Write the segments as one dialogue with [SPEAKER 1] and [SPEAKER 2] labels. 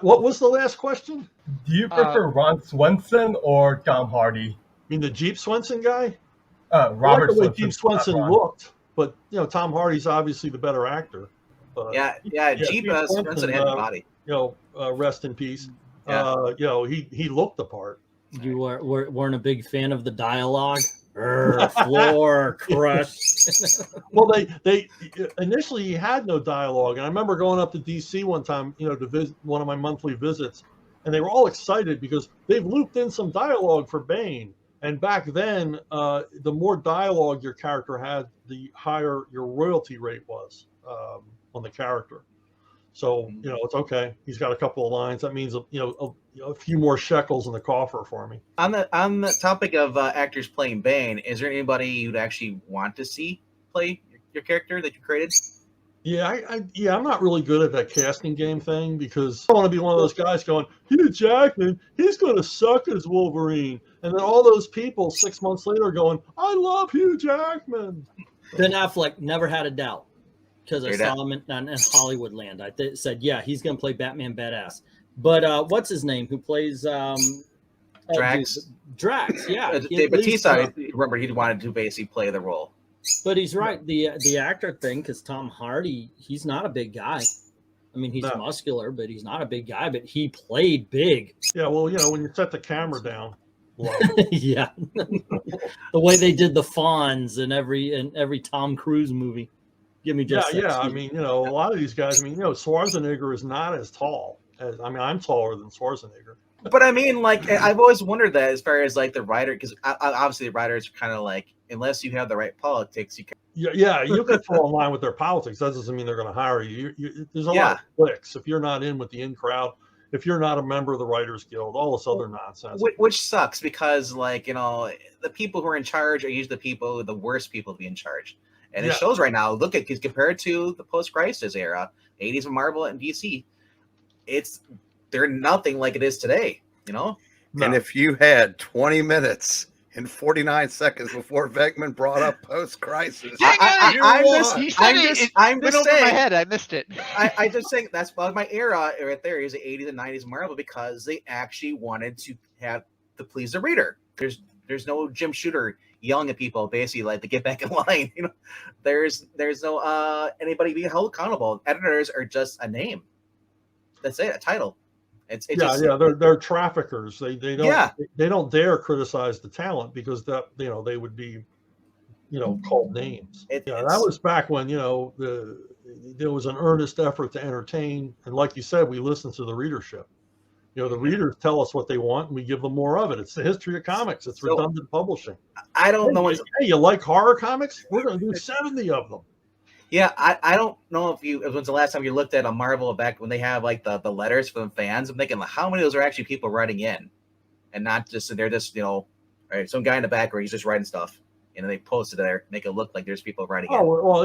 [SPEAKER 1] What was the last question?
[SPEAKER 2] Do you prefer Ron Swenson or Tom Hardy?
[SPEAKER 1] You mean the Jeep Swenson guy?
[SPEAKER 2] Robert
[SPEAKER 1] I like the way
[SPEAKER 2] Swenson.
[SPEAKER 1] Jeep Swenson looked, but Tom Hardy's obviously the better actor.
[SPEAKER 3] Yeah, Jeep Swenson had the body.
[SPEAKER 1] Rest in peace.
[SPEAKER 3] Yeah.
[SPEAKER 1] He looked the part.
[SPEAKER 4] You weren't a big fan of the dialogue. Floor crush.
[SPEAKER 1] Well, they initially had no dialogue, and I remember going up to DC one time, to visit one of my monthly visits, and they were all excited because they've looped in some dialogue for Bane. And back then, the more dialogue your character had, the higher your royalty rate was on the character. So it's okay. He's got a couple of lines. That means a few more shekels in the coffer for me.
[SPEAKER 3] On the topic of actors playing Bane, is there anybody you'd actually want to see play your character that you created?
[SPEAKER 1] Yeah, I'm not really good at that casting game thing because I want to be one of those guys going, Hugh Jackman, he's going to suck as Wolverine. And then all those people 6 months later going, I love Hugh Jackman.
[SPEAKER 4] Ben Affleck never had a doubt because I saw him in Hollywoodland. I said, yeah, he's going to play Batman Badass. But what's his name? Who plays
[SPEAKER 3] Drax?
[SPEAKER 4] Drax, yeah.
[SPEAKER 3] Dave Bautista, remember, he wanted to basically play the role.
[SPEAKER 4] But he's right. The actor thing, because Tom Hardy, he's not a big guy. I mean, he's muscular, but he's not a big guy. But he played big.
[SPEAKER 1] Yeah, well, when you set the camera down.
[SPEAKER 4] Yeah, the way they did the Fonz in every Tom Cruise movie. Give me just
[SPEAKER 1] I mean, a lot of these guys. I mean, Schwarzenegger is not as tall as. I mean, I'm taller than Schwarzenegger.
[SPEAKER 3] But I mean, like, I've always wondered that as far as like the writer, because obviously the writers are kind of like, unless you have the right politics, you can.
[SPEAKER 1] Yeah, you can fall in line with their politics. That doesn't mean they're going to hire you. There's a lot of clicks if you're not in with the in crowd. If you're not a member of the Writers Guild, all this other nonsense.
[SPEAKER 3] Which sucks because, like, the people who are in charge are usually the worst people to be in charge. And it shows right now. Look at, compared to the post-crisis era, 80s of Marvel and DC, they're nothing like it is today,
[SPEAKER 5] No. And if you had 20 minutes and 49 seconds before VENKMAN brought up post-crisis,
[SPEAKER 3] I'm just saying.
[SPEAKER 6] My head, I missed it.
[SPEAKER 3] I just think that's about my era right there. Is the 80s and 90s Marvel because they actually wanted to please the reader. There's no Jim Shooter yelling at people basically like to get back in line. There's no anybody being held accountable. Editors are just a name. That's it, a title.
[SPEAKER 1] They're traffickers. They don't dare criticize the talent because they would be called names. That was back when there was an earnest effort to entertain, and like you said, we listened to the readership. The readers tell us what they want, and we give them more of it. It's the history of comics. It's redundant publishing.
[SPEAKER 3] I don't know.
[SPEAKER 1] Hey, you like horror comics? We're going to do 70 of them.
[SPEAKER 3] Yeah, I don't know when's the last time you looked at a Marvel back when they have like the letters from fans. I'm thinking, how many of those are actually people writing in, and not just they're just some guy in the back where he's just writing stuff, and they post it there, make it look like there's people writing in.
[SPEAKER 1] Oh well,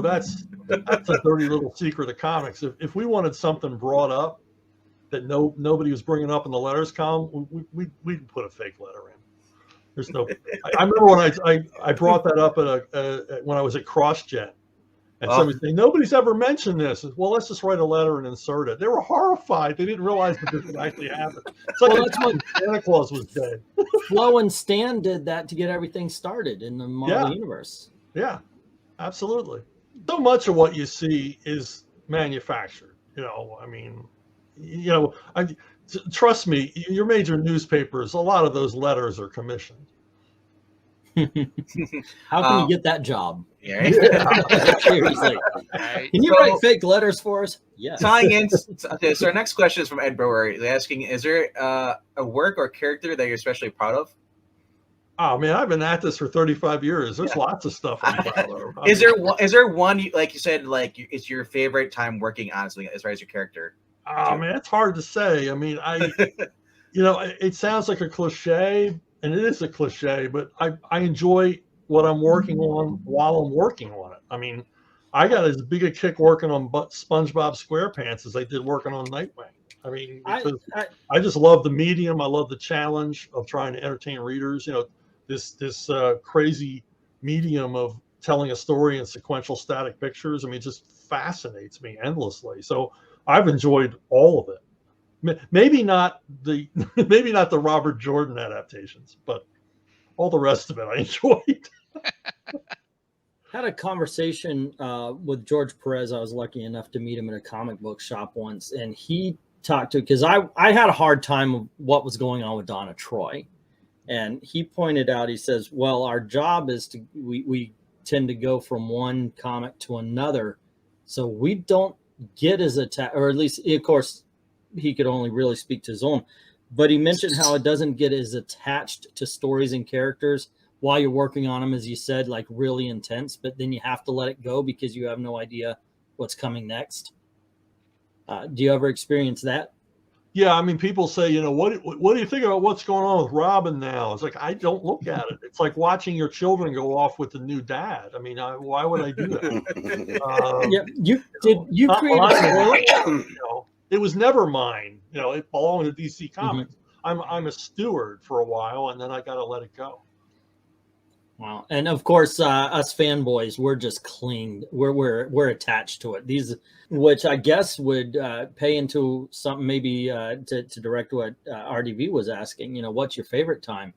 [SPEAKER 1] that's a dirty little secret of comics. If we wanted something brought up that nobody was bringing up in the letters column, we'd put a fake letter in. There's no. I remember when I brought that up when I was at CrossJet. And somebody saying, nobody's ever mentioned this. Well, let's just write a letter and insert it. They were horrified. They didn't realize that this would actually happen. It's like Santa Claus was dead.
[SPEAKER 4] Flo and Stan did that to get everything started in the Marvel universe.
[SPEAKER 1] Yeah, absolutely. So much of what you see is manufactured. I mean, trust me, your major newspapers, a lot of those letters are commissioned.
[SPEAKER 4] How can you get that job?
[SPEAKER 3] Yeah.
[SPEAKER 4] Seriously. Can you write fake letters for us? Yes.
[SPEAKER 3] Tying in. Okay, so our next question is from Ed Brewer. He's asking, is there a work or character that you're especially proud of?
[SPEAKER 1] Oh man, I've been at this for 35 years. There's lots of stuff I'm proud of.
[SPEAKER 3] Is there one like you said, like it's your favorite time working on something as far as your character?
[SPEAKER 1] Oh man, it's hard to say. I mean, it sounds like a cliche. And it is a cliche, but I enjoy what I'm working on while I'm working on it. I mean, I got as big a kick working on SpongeBob SquarePants as I did working on Nightwing. I mean, I just love the medium. I love the challenge of trying to entertain readers. This crazy medium of telling a story in sequential static pictures. I mean, it just fascinates me endlessly. So I've enjoyed all of it. Maybe not the Robert Jordan adaptations, but all the rest of it I enjoyed.
[SPEAKER 4] Had a conversation with George Perez. I was lucky enough to meet him at a comic book shop once, and he talked to, because I had a hard time of what was going on with Donna Troy, and he pointed out, he says, well, our job is to we tend to go from one comic to another, so we don't get as attached, or at least, of course, he could only really speak to his own, but he mentioned how it doesn't get as attached to stories and characters while you're working on them, as you said, like really intense, but then you have to let it go because you have no idea what's coming next. Do you ever experience that?
[SPEAKER 1] Yeah, I mean, people say, you know, what do you think about what's going on with Robin now? It's like, I don't look at it. It's like watching your children go off with the new dad. I mean, why would I do that?
[SPEAKER 4] Yeah, you created.
[SPEAKER 1] You know, it was never mine. You know, it belonged to DC Comics. I'm a steward for a while, and then I got to let it go.
[SPEAKER 4] Wow. And of course, us fanboys, we're just clinged. We're attached to it. These, which I guess would pay into something maybe to direct what RDV was asking. You know, what's your favorite time?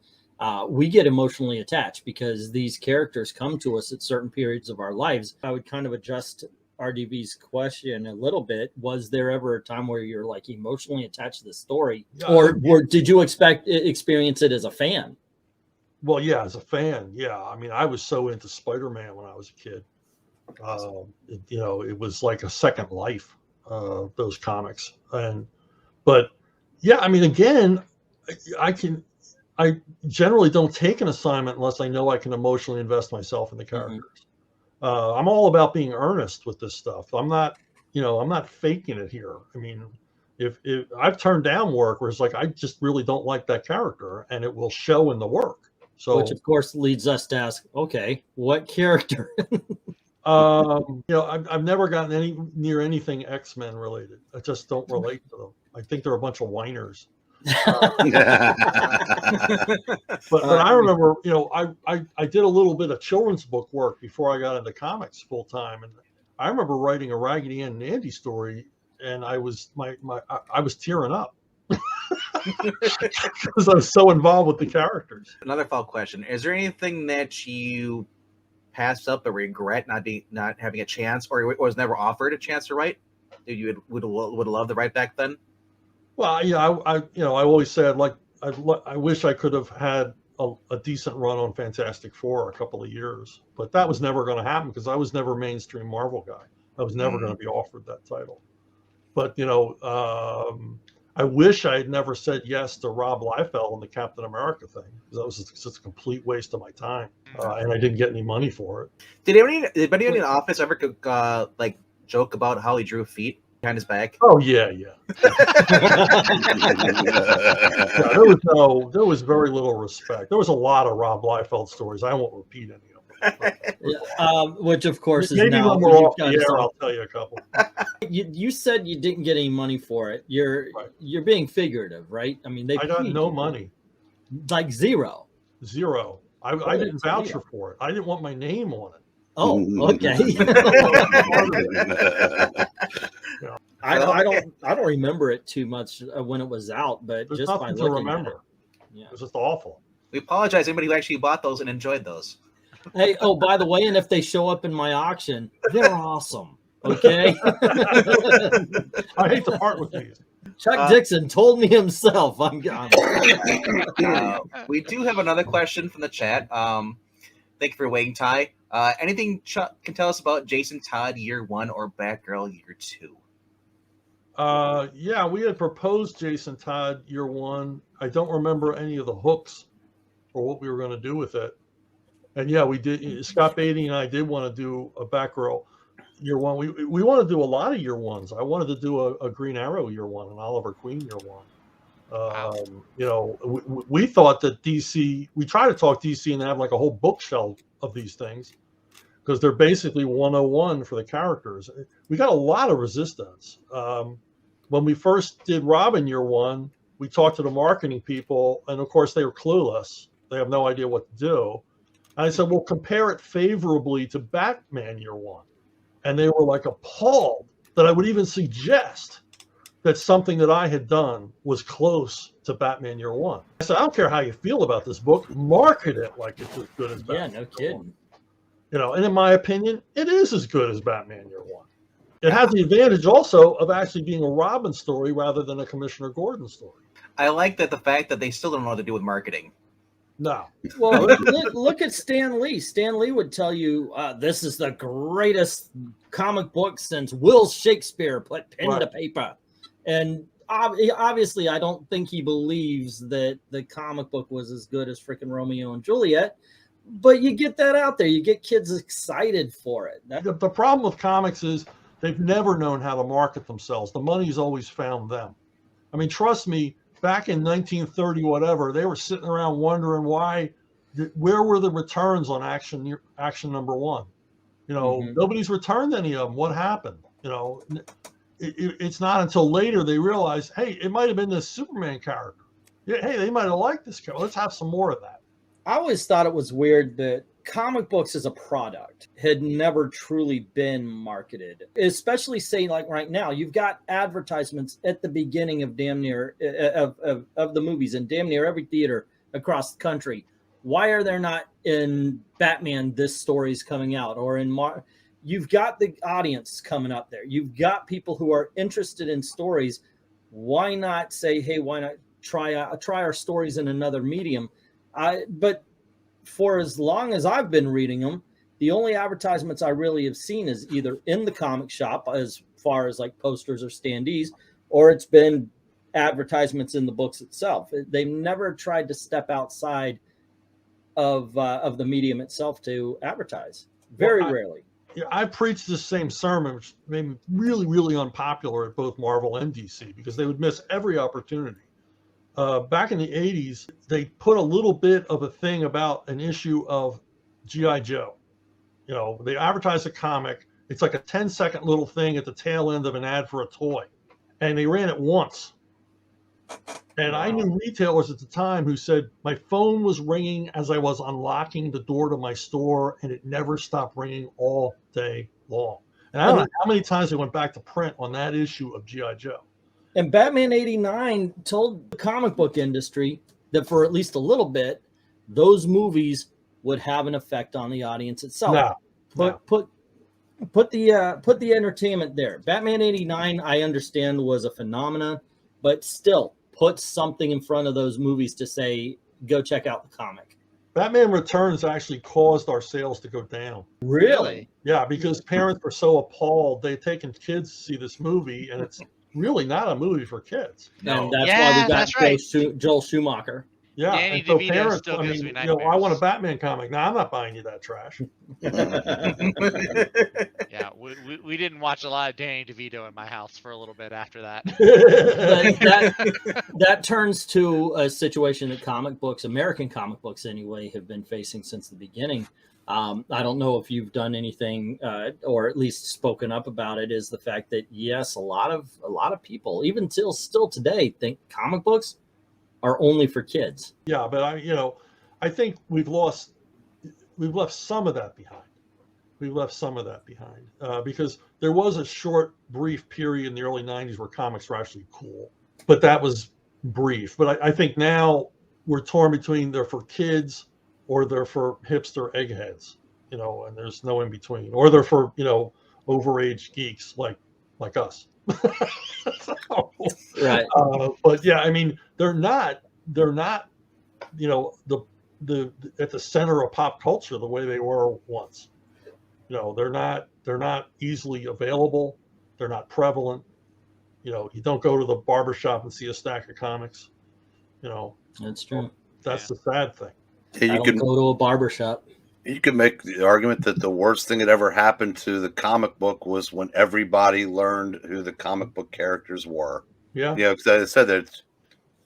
[SPEAKER 4] We get emotionally attached because these characters come to us at certain periods of our lives. I would kind of adjust RDV's question a little bit. Was there ever a time where you're like emotionally attached to the story, or did you experience it as a fan?
[SPEAKER 1] Well, yeah, as a fan, yeah. I mean, I was so into Spider-Man when I was a kid. You know, it was like a second life, those comics. But yeah, I mean, again, I generally don't take an assignment unless I know I can emotionally invest myself in the characters. I'm all about being earnest with this stuff. I'm not faking it here. I mean, if I've turned down work where it's like, I just really don't like that character, and it will show in the work. So, which
[SPEAKER 4] of course leads us to ask, okay, what character?
[SPEAKER 1] You know, I've never gotten near anything X-Men related. I just don't relate to them. I think they're a bunch of whiners. But I remember, you know, I did a little bit of children's book work before I got into comics full time, and I remember writing a Raggedy Ann and Andy story, and I was tearing up. Because I was so involved with the characters.
[SPEAKER 3] Another follow-up question: is there anything that you passed up or regret not having a chance, or was never offered a chance to write? Did you would love to write back then?
[SPEAKER 1] Well, yeah, I always said, like, I wish I could have had a decent run on Fantastic Four a couple of years, but that was never going to happen because I was never a mainstream Marvel guy. I was never going to be offered that title. But you know, I wish I had never said yes to Rob Liefeld and the Captain America thing, because that was just a complete waste of my time, and I didn't get any money for it.
[SPEAKER 3] Did anybody in the office ever like joke about how he drew feet behind his back?
[SPEAKER 1] Oh yeah. Yeah, there was very little respect. There was a lot of Rob Liefeld stories. I won't repeat any of them.
[SPEAKER 4] Which of course is
[SPEAKER 1] maybe
[SPEAKER 4] now
[SPEAKER 1] when we're off the air, I'll tell you a couple.
[SPEAKER 4] You said you didn't get any money for it. You're being figurative, right? I mean, I
[SPEAKER 1] got no money,
[SPEAKER 4] like zero.
[SPEAKER 1] I didn't voucher for it. I didn't want my name on it.
[SPEAKER 4] Oh, okay. I don't remember it too much when it was out, but
[SPEAKER 1] there's
[SPEAKER 4] just by
[SPEAKER 1] nothing to
[SPEAKER 4] looking
[SPEAKER 1] remember.
[SPEAKER 4] at it, yeah,
[SPEAKER 1] it was just awful.
[SPEAKER 3] We apologize to anybody who actually bought those and enjoyed those.
[SPEAKER 4] Hey, oh, by the way, and if they show up in my auction, they're awesome. Okay.
[SPEAKER 1] I hate to part with these.
[SPEAKER 4] Chuck Dixon told me himself. I'm gone.
[SPEAKER 3] We do have another question from the chat. Thank you for waiting, Ty. Anything Chuck can tell us about Jason Todd year 1 or Batgirl year 2?
[SPEAKER 1] Yeah, we had proposed Jason Todd year 1. I don't remember any of the hooks or what we were going to do with it. And yeah, we did. Scott Beatty and I did want to do a Batgirl year 1. We want to do a lot of year 1s. I wanted to do a Green Arrow year 1, an Oliver Queen year 1. You know, we thought that DC. We try to talk DC and have like a whole bookshelf of these things because they're basically 101 for the characters. We got a lot of resistance when we first did Robin year 1. We talked to the marketing people, and of course they were clueless. They have no idea what to do. And I said, well, compare it favorably to Batman year 1. And they were like appalled. that I would even suggest that something that I had done was close to Batman Year One. I said, I don't care how you feel about this book, market it like it's as good as Batman.
[SPEAKER 4] Yeah, no kidding.
[SPEAKER 1] You know, and in my opinion, it is as good as Batman Year One. It has the advantage also of actually being a Robin story rather than a Commissioner Gordon story.
[SPEAKER 3] I like that the fact that they still don't know what to do with marketing.
[SPEAKER 1] No.
[SPEAKER 4] Well, look at Stan Lee. Stan Lee would tell you this is the greatest comic book since Will Shakespeare put pen to paper. And obviously, I don't think he believes that the comic book was as good as freaking Romeo and Juliet. But you get that out there. You get kids excited for it.
[SPEAKER 1] The problem with comics is they've never known how to market themselves. The money's always found them. I mean, trust me, back in 1930, whatever, they were sitting around wondering where were the returns on action number one? You know, nobody's returned any of them. What happened? You know, it's not until later they realize, hey, it might have been this Superman character. Yeah, hey, they might have liked this character. Let's have some more of that.
[SPEAKER 4] I always thought it was weird that comic books as a product had never truly been marketed, especially say like right now, you've got advertisements at the beginning of damn near of the movies in damn near every theater across the country. Why are there not in Batman this story's coming out, or in you've got the audience coming up there, you've got people who are interested in stories. Why not say, hey, why not try our stories in another medium? But for as long as I've been reading them, the only advertisements I really have seen is either in the comic shop as far as like posters or standees, or it's been advertisements in the books itself. They've never tried to step outside of the medium itself to advertise. Very rarely.
[SPEAKER 1] Yeah, I preached this same sermon, which made me really, really unpopular at both Marvel and DC because they would miss every opportunity. Back in the 80s, they put a little bit of a thing about an issue of G.I. Joe. You know, they advertised a comic. It's like a 10-second little thing at the tail end of an ad for a toy. And they ran it once. And I knew retailers at the time who said, my phone was ringing as I was unlocking the door to my store, and it never stopped ringing all day long. And I don't know how many times they went back to print on that issue of G.I. Joe.
[SPEAKER 4] And Batman 89 told the comic book industry that for at least a little bit, those movies would have an effect on the audience itself. Put the entertainment there. Batman 89, I understand, was a phenomenon, but still put something in front of those movies to say, go check out the comic.
[SPEAKER 1] Batman Returns actually caused our sales to go down.
[SPEAKER 4] Really?
[SPEAKER 1] Yeah, because parents were so appalled. They'd taken kids to see this movie, and it's really not a movie for kids.
[SPEAKER 4] No. And that's why we got Joel Schumacher.
[SPEAKER 1] Yeah,
[SPEAKER 6] Danny
[SPEAKER 1] and so
[SPEAKER 6] DeVito
[SPEAKER 1] parents,
[SPEAKER 6] still
[SPEAKER 1] I mean,
[SPEAKER 6] gives me
[SPEAKER 1] you know, I want a
[SPEAKER 6] nightmares.
[SPEAKER 1] Batman comic. No, I'm not buying you that trash.
[SPEAKER 6] Yeah, we didn't watch a lot of Danny DeVito in my house for a little bit after that.
[SPEAKER 4] But that turns to a situation that comic books, American comic books anyway, have been facing since the beginning. I don't know if you've done anything or at least spoken up about it, is the fact that, yes, a lot of people, even still today, think comic books are only for kids.
[SPEAKER 1] Yeah, but I think we've left some of that behind. We've left some of that behind because there was a short, brief period in the early 90s where comics were actually cool, but that was brief. But I think now we're torn between they're for kids or they're for hipster eggheads, and there's no in between, or they're for, overage geeks like us.
[SPEAKER 4] Right.
[SPEAKER 1] But yeah, I mean, they're not, the at the center of pop culture the way they were once. They're not easily available. They're not prevalent. You don't go to the barbershop and see a stack of comics.
[SPEAKER 4] That's true.
[SPEAKER 1] That's the sad thing.
[SPEAKER 5] Yeah,
[SPEAKER 4] you can go to a barbershop.
[SPEAKER 5] You could make the argument that the worst thing that ever happened to the comic book was when everybody learned who the comic book characters were.
[SPEAKER 1] Yeah.
[SPEAKER 5] Yeah, because I said that.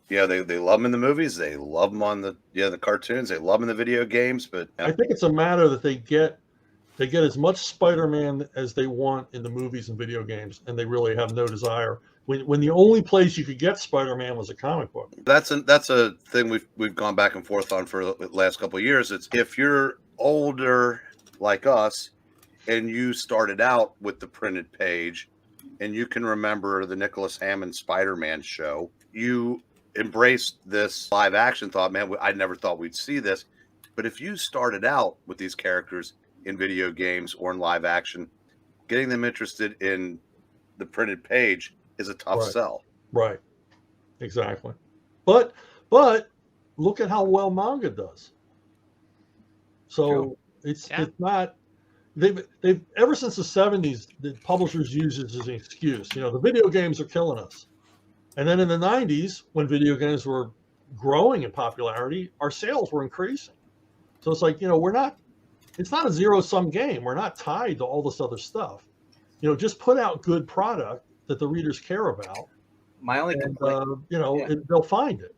[SPEAKER 5] Yeah, they love them in the movies. They love them on the cartoons. They love them in the video games. But
[SPEAKER 1] I think it's a matter that they get as much Spider-Man as they want in the movies and video games, and they really have no desire. When the only place you could get Spider-Man was a comic book.
[SPEAKER 5] That's a thing we've gone back and forth on for the last couple of years. It's if you're older like us and you started out with the printed page, and you can remember the Nicholas Hammond Spider-Man show, you embraced this live action thought, man, I never thought we'd see this. But if you started out with these characters in video games or in live action, getting them interested in the printed page is a tough sell.
[SPEAKER 1] Right. Exactly. But look at how well manga does. So it's not, they've ever since the 70s, the publishers use it as an excuse. You know, the video games are killing us. And then in the 90s, when video games were growing in popularity, our sales were increasing. So it's like, you know, it's not a zero-sum game. We're not tied to all this other stuff. You know, just put out good product that the readers care about.
[SPEAKER 3] My only complaint,
[SPEAKER 1] you know, they'll find it.